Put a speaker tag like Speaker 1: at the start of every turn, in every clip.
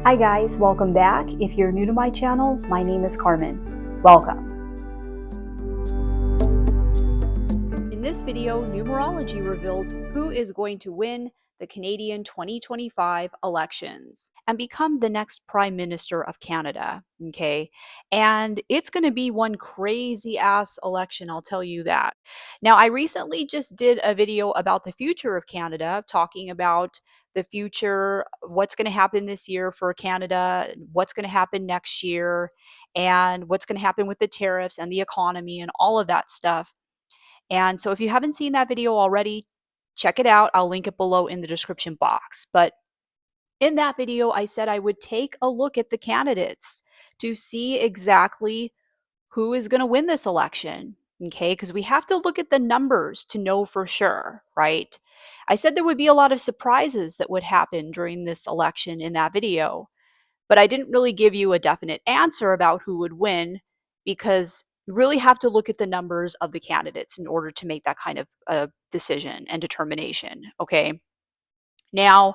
Speaker 1: Hi guys, welcome back. If you're new to my channel, my name is Carmen. Welcome. In this video, Numerology reveals who is going to win the Canadian 2025 elections and become the next Prime Minister of Canada, okay? And it's going to be one crazy ass election, I'll tell you that. Now, I recently just did a video about the future of Canada, talking about the future, what's going to happen this year for Canada, what's going to happen next year, and what's going to happen with the tariffs and the economy and all of that stuff. And so if you haven't seen that video already, check it out. I'll link it below in the description box. But in that video, I said I would take a look at the candidates to see exactly who is going to win this election. Okay, because we have to look at the numbers to know for sure, right? I said there would be a lot of surprises that would happen during this election in that video, but I didn't really give you a definite answer about who would win because you really have to look at the numbers of the candidates in order to make that kind of decision and determination. Okay. Now,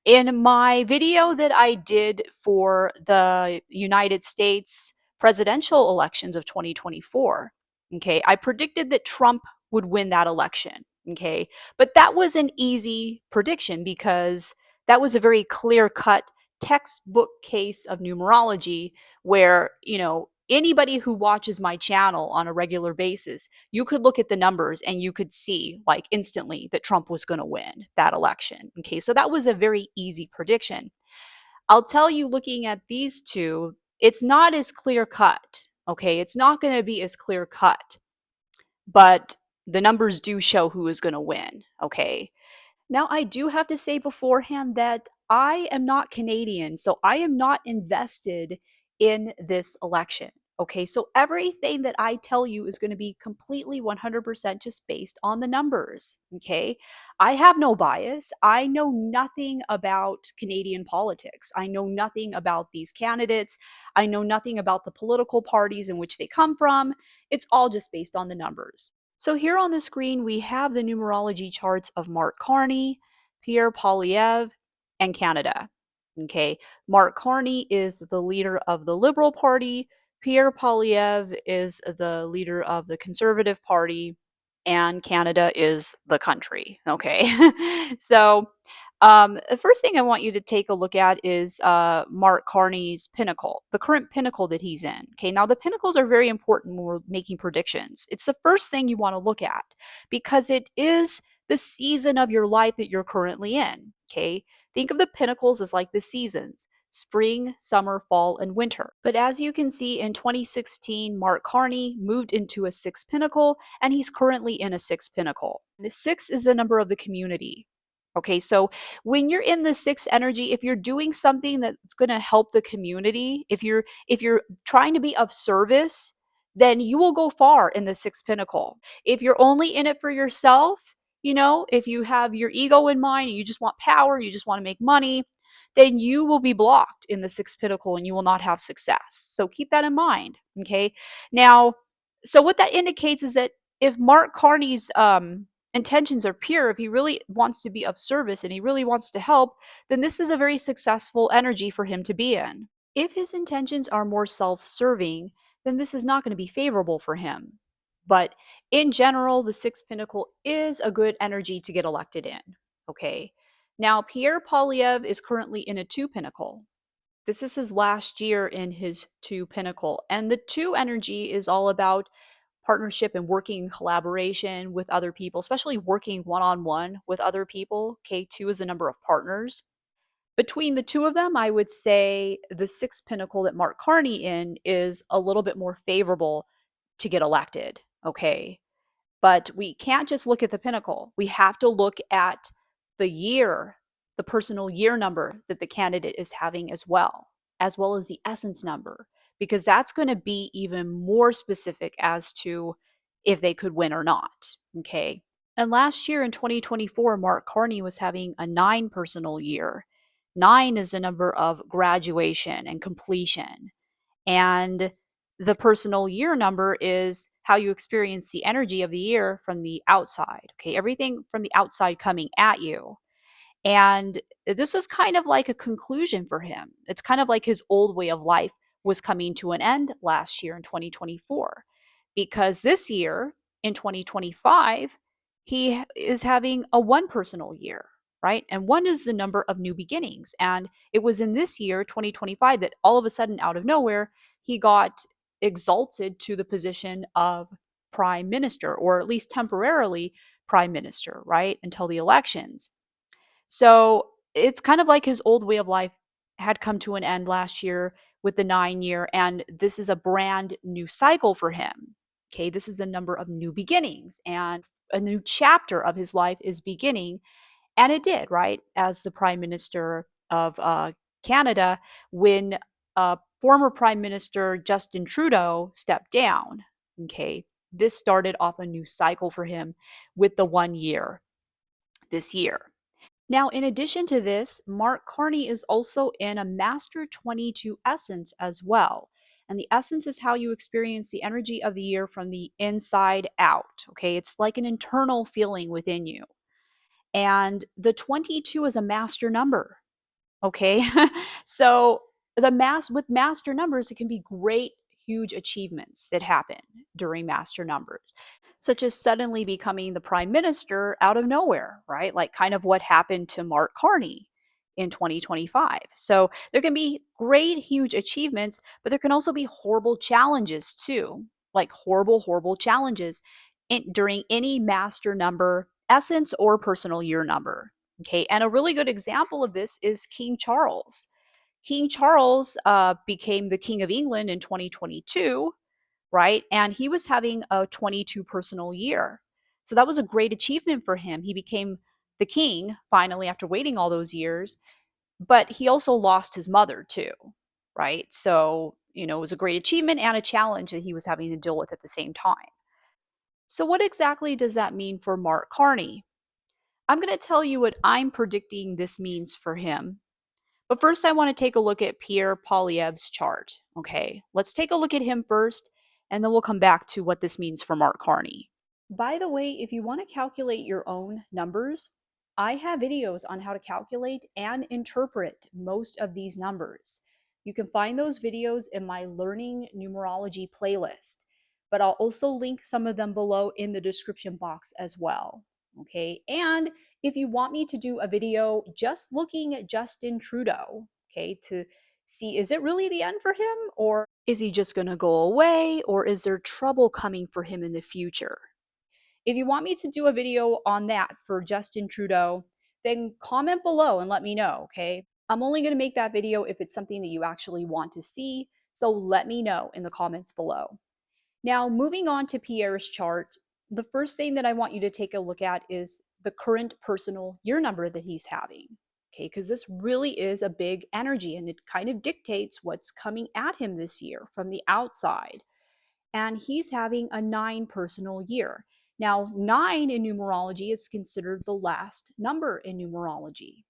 Speaker 1: in my video that I did for the United States presidential elections of 2024, okay, I predicted that Trump would win that election, okay? But that was an easy prediction because that was a very clear-cut textbook case of numerology where, anybody who watches my channel on a regular basis, you could look at the numbers and you could see like instantly that Trump was going to win that election. Okay, so that was a very easy prediction. I'll tell you, looking at these two, it's not as clear cut. Okay, it's not going to be as clear cut, but the numbers do show who is going to win. Okay, now, I do have to say beforehand that I am not Canadian, so I am not invested in this election. Okay, so everything that I tell you is going to be completely 100% just based on the numbers. Okay, I have no bias. I know nothing about Canadian politics. I know nothing about these candidates. I know nothing about the political parties in which they come from. It's all just based on the numbers. So here on the screen, we have the numerology charts of Mark Carney, Pierre Poilievre, and Canada. Okay, Mark Carney is the leader of the Liberal Party, Pierre Poilievre is the leader of the Conservative Party, and Canada is the country. Okay, so the first thing I want you to take a look at is Mark Carney's pinnacle, the current pinnacle that he's in. Okay, now the pinnacles are very important when we're making predictions. It's the first thing you want to look at because it is the season of your life that you're currently in. Okay, think of the pinnacles as like the seasons: spring, summer, fall, and winter. But as you can see, in 2016, Mark Carney moved into a sixth pinnacle, and he's currently in a sixth pinnacle. And the six is the number of the community. Okay, so when you're in the sixth energy, if you're doing something that's going to help the community, if you're trying to be of service, then you will go far in the sixth pinnacle. If you're only in it for yourself, if you have your ego in mind and you just want power, you just want to make money, then you will be blocked in the sixth pinnacle and you will not have success. So keep that in mind. Okay. Now, so what that indicates is that if Mark Carney's intentions are pure, if he really wants to be of service and he really wants to help, then this is a very successful energy for him to be in. If his intentions are more self serving, then this is not going to be favorable for him. But in general, the sixth pinnacle is a good energy to get elected in. Okay. Now, Pierre Poilievre is currently in a two pinnacle. This is his last year in his two pinnacle. And the two energy is all about partnership and working in collaboration with other people, especially working one-on-one with other people. K2 is a number of partners. Between the two of them, I would say the sixth pinnacle that Mark Carney in is a little bit more favorable to get elected. Okay. But we can't just look at the pinnacle. We have to look at the year, the personal year number that the candidate is having as well as the essence number, because that's going to be even more specific as to if they could win or not. Okay. And last year in 2024, Mark Carney was having a 9 personal year. 9 is a number of graduation and completion. And the personal year number is how you experience the energy of the year from the outside. Okay, everything from the outside coming at you. And this was kind of like a conclusion for him. It's kind of like his old way of life was coming to an end last year in 2024. Because this year in 2025, he is having a one personal year, right? And one is the number of new beginnings. And it was in this year, 2025, that all of a sudden, out of nowhere, he got exalted to the position of prime minister, or at least temporarily prime minister, right? Until the elections. So it's kind of like his old way of life had come to an end last year with the 9 year, and this is a brand new cycle for him. Okay, this is the number of new beginnings, and a new chapter of his life is beginning. And it did, right? As the prime minister of Canada, when former prime minister Justin Trudeau stepped down. Okay, this started off a new cycle for him with the 1 year this year. Now, in addition to this, Mark Carney is also in a Master 22 Essence as well. And the essence is how you experience the energy of the year from the inside out. Okay, it's like an internal feeling within you. And the 22 is a master number. Okay, so with master numbers, it can be great, huge achievements that happen during master numbers, such as suddenly becoming the prime minister out of nowhere, right? Like kind of what happened to Mark Carney in 2025. So there can be great, huge achievements, but there can also be horrible challenges too, like horrible, horrible challenges during any master number, essence, or personal year number. Okay, and a really good example of this is King Charles. King Charles became the King of England in 2022, right? And he was having a 22 personal year. So that was a great achievement for him. He became the king finally after waiting all those years, but he also lost his mother too, right? So, it was a great achievement and a challenge that he was having to deal with at the same time. So, what exactly does that mean for Mark Carney? I'm going to tell you what I'm predicting this means for him. But first, I want to take a look at Pierre Poilievre's chart. Okay, let's take a look at him first, and then we'll come back to what this means for Mark Carney. By the way, if you want to calculate your own numbers, I have videos on how to calculate and interpret most of these numbers. You can find those videos in my Learning Numerology playlist, but I'll also link some of them below in the description box as well. Okay, and if you want me to do a video just looking at Justin Trudeau, okay, to see is it really the end for him, or is he just going to go away, or is there trouble coming for him in the future? If you want me to do a video on that for Justin Trudeau, then comment below and let me know, okay? I'm only going to make that video if it's something that you actually want to see, so let me know in the comments below. Now, moving on to Pierre's chart, the first thing that I want you to take a look at is the current personal year number that he's having. Okay, because this really is a big energy and it kind of dictates what's coming at him this year from the outside. And he's having a 9 personal year. Now, 9 in numerology is considered the last number in numerology.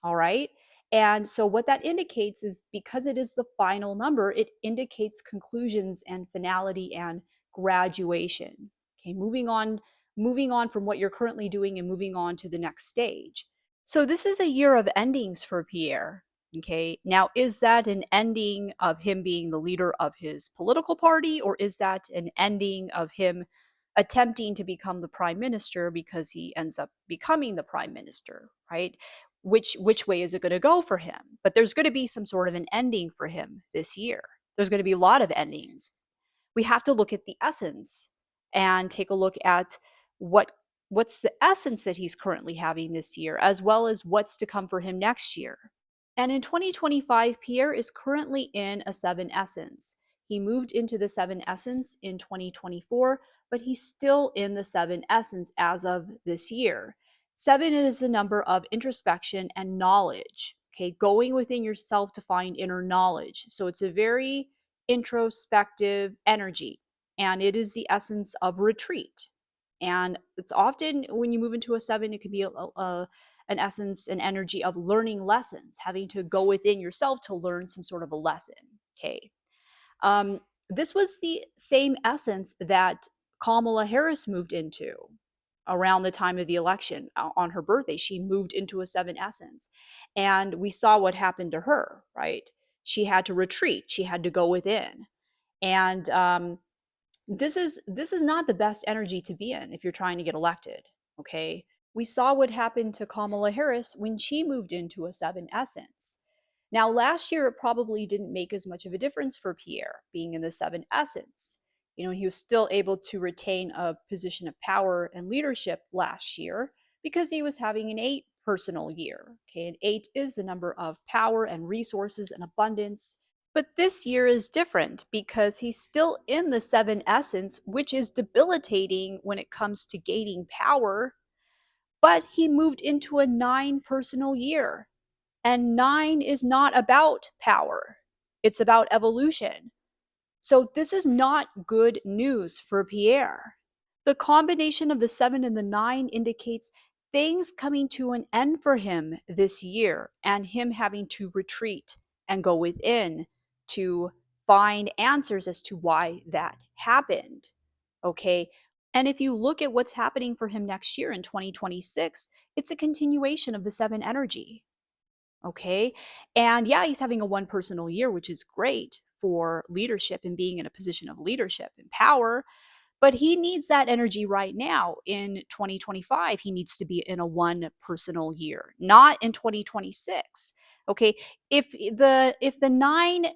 Speaker 1: All right. And so, what that indicates is because it is the final number, it indicates conclusions and finality and graduation. Okay. Moving on from what you're currently doing and moving on to the next stage. So, this is a year of endings for Pierre. Okay. Now, is that an ending of him being the leader of his political party, or is that an ending of him attempting to become the prime minister because he ends up becoming the prime minister, right? Which way is it going to go for him? But there's going to be some sort of an ending for him this year. There's going to be a lot of endings. We have to look at the essence and take a look at what what's the essence that he's currently having this year, as well as what's to come for him next year. And in 2025, Pierre is currently in a 7 essence. He moved into the 7 essence in 2024, but he's still in the 7 essence as of this year. 7 is the number of introspection and knowledge, okay, going within yourself to find inner knowledge. So it's a very introspective energy, and it is the essence of retreat. And it's often when you move into a 7, it can be an essence, an energy of learning lessons, having to go within yourself to learn some sort of a lesson. Okay. This was the same essence that Kamala Harris moved into. around the time of the election on her birthday. She moved into a seven essence. And we saw what happened to her, right? She had to retreat, she had to go within. And this is not the best energy to be in if you're trying to get elected. Okay. We saw what happened to Kamala Harris when she moved into a seven essence. Now, last year, it probably didn't make as much of a difference for Pierre being in the seven essence. He was still able to retain a position of power and leadership last year because he was having an eight personal year. Okay. And eight is the number of power and resources and abundance. But this year is different because he's still in the seven essence, which is debilitating when it comes to gaining power. But he moved into a nine personal year. And nine is not about power, it's about evolution. So this is not good news for Pierre. The combination of the seven and the nine indicates things coming to an end for him this year and him having to retreat and go within to find answers as to why that happened. Okay. And if you look at what's happening for him next year in 2026, it's a continuation of the seven energy. Okay. And yeah, he's having a one personal year, which is great for leadership and being in a position of leadership and power. But he needs that energy right now in 2025. He needs to be in a one personal year, not in 2026. Okay. If the nine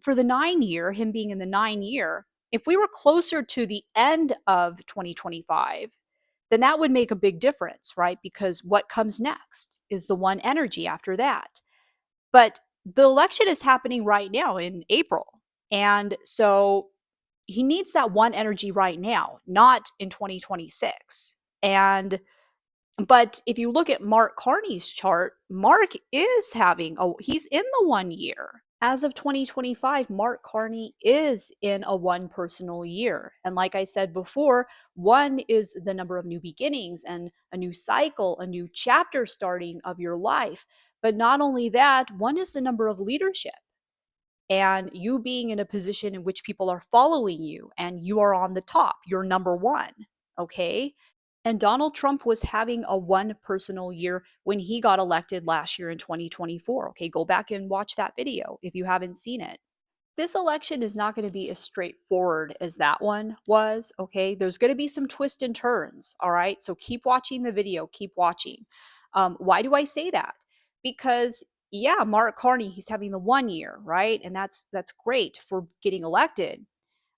Speaker 1: for the 9 year, him being in the 9 year, if we were closer to the end of 2025, then that would make a big difference, right? Because what comes next is the one energy after that. But the election is happening right now in April. And so he needs that one energy right now, not in 2026. And but if you look at Mark Carney's chart, Mark is he's in the 1 year. As of 2025, Mark Carney is in a one personal year. And like I said before, one is the number of new beginnings and a new cycle, a new chapter starting of your life. But not only that, one is the number of leadership and you being in a position in which people are following you and you are on the top, you're number one. Okay. And Donald Trump was having a one personal year when he got elected last year in 2024. Okay. Go back and watch that video if you haven't seen it. This election is not going to be as straightforward as that one was. Okay. There's going to be some twists and turns. All right. So keep watching the video, keep watching. Why do I say that? Because yeah, Mark Carney, he's having the 1 year, right? And that's great for getting elected.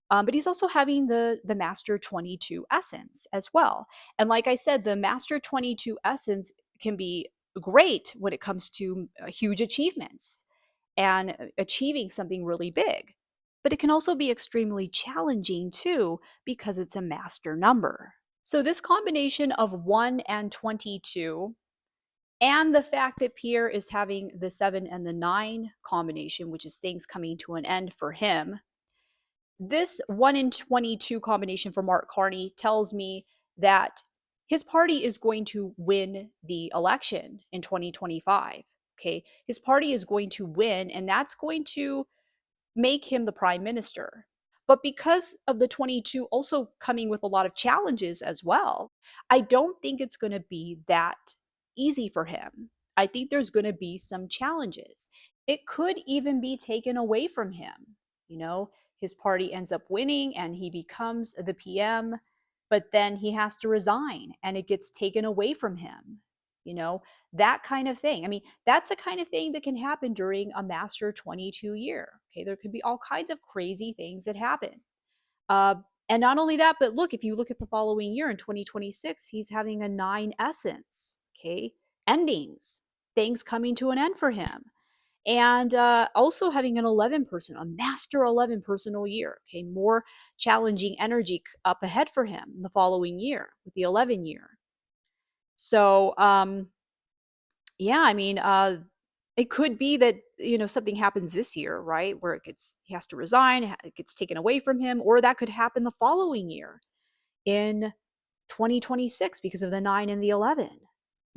Speaker 1: But he's also having the Master 22 essence as well. And like I said, the Master 22 essence can be great when it comes to huge achievements and achieving something really big. But it can also be extremely challenging too because it's a master number. So, this combination of 1 and 22, and the fact that Pierre is having the 7 and the 9 combination, which is things coming to an end for him, this 1 in 22 combination for Mark Carney tells me that his party is going to win the election in 2025. Okay. His party is going to win, and that's going to make him the prime minister. But because of the 22 also coming with a lot of challenges as well, I don't think it's going to be that easy for him. I think there's going to be some challenges. It could even be taken away from him. You know, his party ends up winning and he becomes the PM, but then he has to resign and it gets taken away from him. You know, that kind of thing. I mean, that's the kind of thing that can happen during a Master 22 year. Okay, there could be all kinds of crazy things that happen. Uh, and not only that, but look, if you look at the following year in 2026, he's having a nine essence. Okay, endings, things coming to an end for him. And also having an 11 person, a master 11 personal year. Okay, more challenging energy up ahead for him in the following year with the 11 year. So, yeah, I mean, it could be that something happens this year, right, where he has to resign, it gets taken away from him, or that could happen the following year in 2026 because of the 9 and the 11,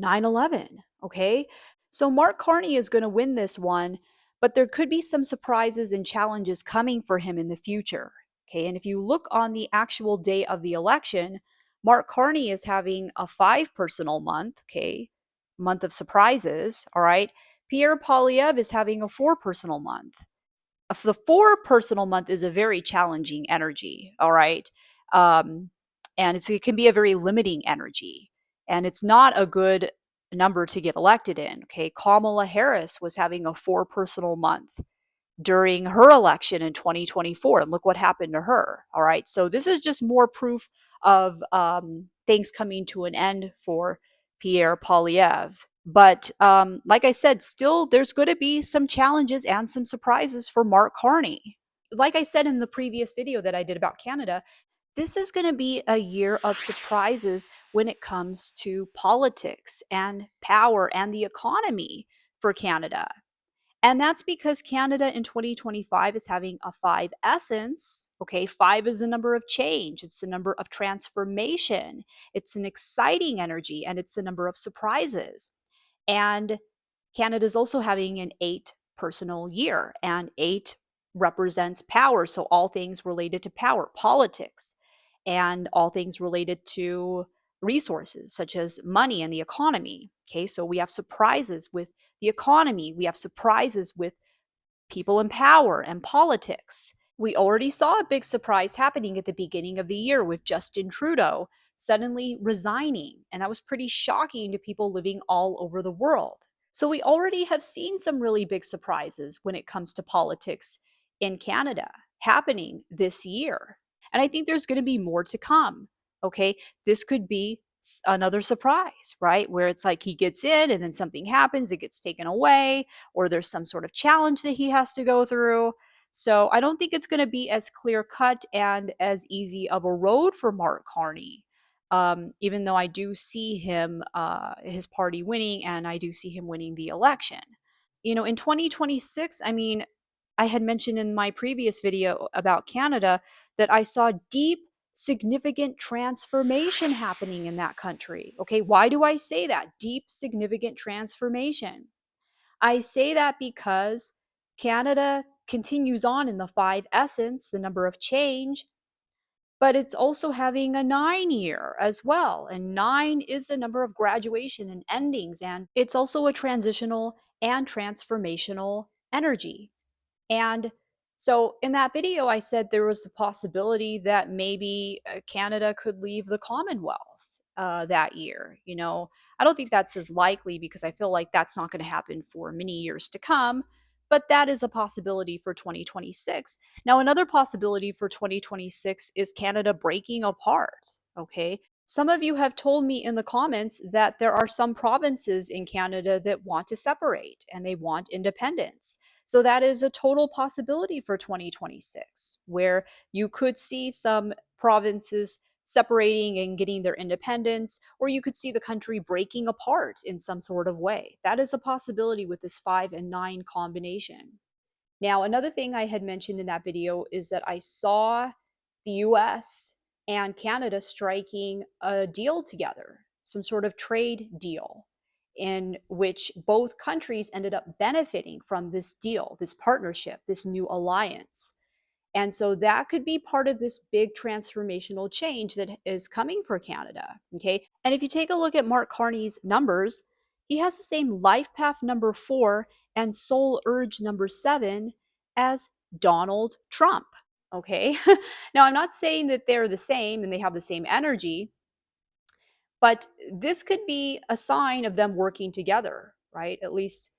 Speaker 1: 9/11. Okay, so Mark Carney is going to win this one, but there could be some surprises and challenges coming for him in the future. Okay, and if you look on the actual day of the election, Mark Carney is having a 5 personal month, okay? Month of surprises, all right? Pierre Poilievre is having a 4 personal month. The 4 personal month is a very challenging energy, all right? Um, and it can be a very limiting energy. And it's not a good number to get elected in, okay? Kamala Harris was having a 4 personal month during her election in 2024. And look what happened to her. All right. So this is just more proof of things coming to an end for Pierre Poilievre. But like I said, still there's going to be some challenges and some surprises for Mark Carney. Like I said in the previous video that I did about Canada, this is going to be a year of surprises when it comes to politics and power and the economy for Canada. And that's because Canada in 2025 is having a 5 essence. Okay, 5 is a number of change, it's a number of transformation, it's an exciting energy, and it's a number of surprises. And Canada is also having an 8 personal year, and 8 represents power. So, all things related to power, politics, and all things related to resources, such as money and the economy. Okay, so we have surprises with the economy, we have surprises with people in power and politics. We already saw a big surprise happening at the beginning of the year with Justin Trudeau suddenly resigning, and that was pretty shocking to people living all over the world. So we already have seen some really big surprises when it comes to politics in Canada happening this year. And I think there's going to be more to come. Okay. This could be another surprise, right? Where it's like he gets in and then something happens, it gets taken away, or there's some sort of challenge that he has to go through. So I don't think it's going to be as clear cut and as easy of a road for Mark Carney. Even though I do see him, his party winning, and I do see him winning the election. In 2026, I mean, I had mentioned in my previous video about Canada that I saw deep, significant transformation happening in that country. Okay, why do I say that? Deep, significant transformation. I say that because Canada continues on in the 5 essence, the number of change, but it's also having a 9 year as well. And 9 is a number of graduation and endings. And it's also a transitional and transformational energy. And so in that video, I said there was a possibility that maybe Canada could leave the Commonwealth that year. I don't think that's as likely because I feel like that's not going to happen for many years to come. But that is a possibility for 2026. Now, another possibility for 2026 is Canada breaking apart. Okay. Some of you have told me in the comments that there are some provinces in Canada that want to separate and they want independence. So that is a total possibility for 2026, where you could see some provinces separating and getting their independence, or you could see the country breaking apart in some sort of way. That is a possibility with this 5 and 9 combination. Now, another thing I had mentioned in that video is that I saw the US and Canada striking a deal together, some sort of trade deal, in which both countries ended up benefiting from this deal, this partnership, this new alliance. And so that could be part of this big transformational change that is coming for Canada. Okay. And if you take a look at Mark Carney's numbers, he has the same life path number 4 and soul urge number 7 as Donald Trump. Okay. Now, I'm not saying that they're the same and they have the same energy, but this could be a sign of them working together, right? At least,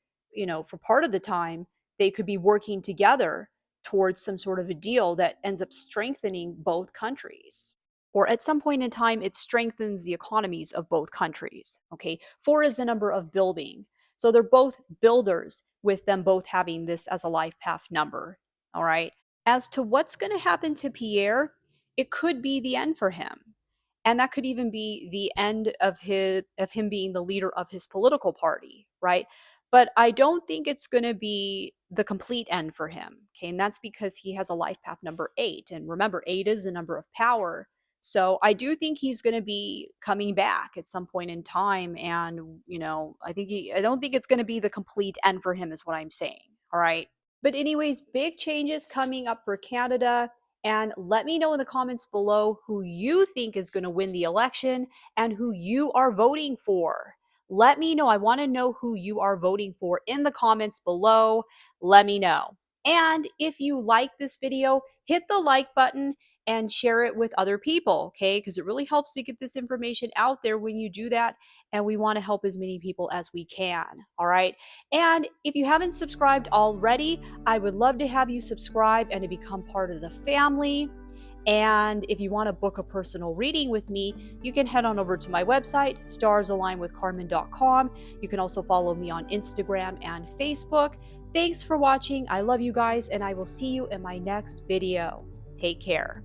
Speaker 1: for part of the time, they could be working together towards some sort of a deal that ends up strengthening both countries. Or at some point in time, it strengthens the economies of both countries. Okay. 4 is the number of building. So they're both builders, with them both having this as a life path number. All right. As to what's going to happen to Pierre, it could be the end for him, and that could even be the end of him being the leader of his political party, right? But I don't think it's going to be the complete end for him. Okay, and that's because he has a life path number 8, and remember, 8 is a number of power. So I do think he's going to be coming back at some point in time, and I don't think it's going to be the complete end for him, is what I'm saying. All right. But anyways, big changes coming up for Canada. And let me know in the comments below who you think is going to win the election and who you are voting for. Let me know. I want to know who you are voting for in the comments below. Let me know. And if you like this video, hit the like button and share it with other people, okay? Because it really helps to get this information out there when you do that. And we want to help as many people as we can, all right? And if you haven't subscribed already, I would love to have you subscribe and to become part of the family. And if you want to book a personal reading with me, you can head on over to my website, starsalignwithcarmen.com. You can also follow me on Instagram and Facebook. Thanks for watching. I love you guys, and I will see you in my next video. Take care.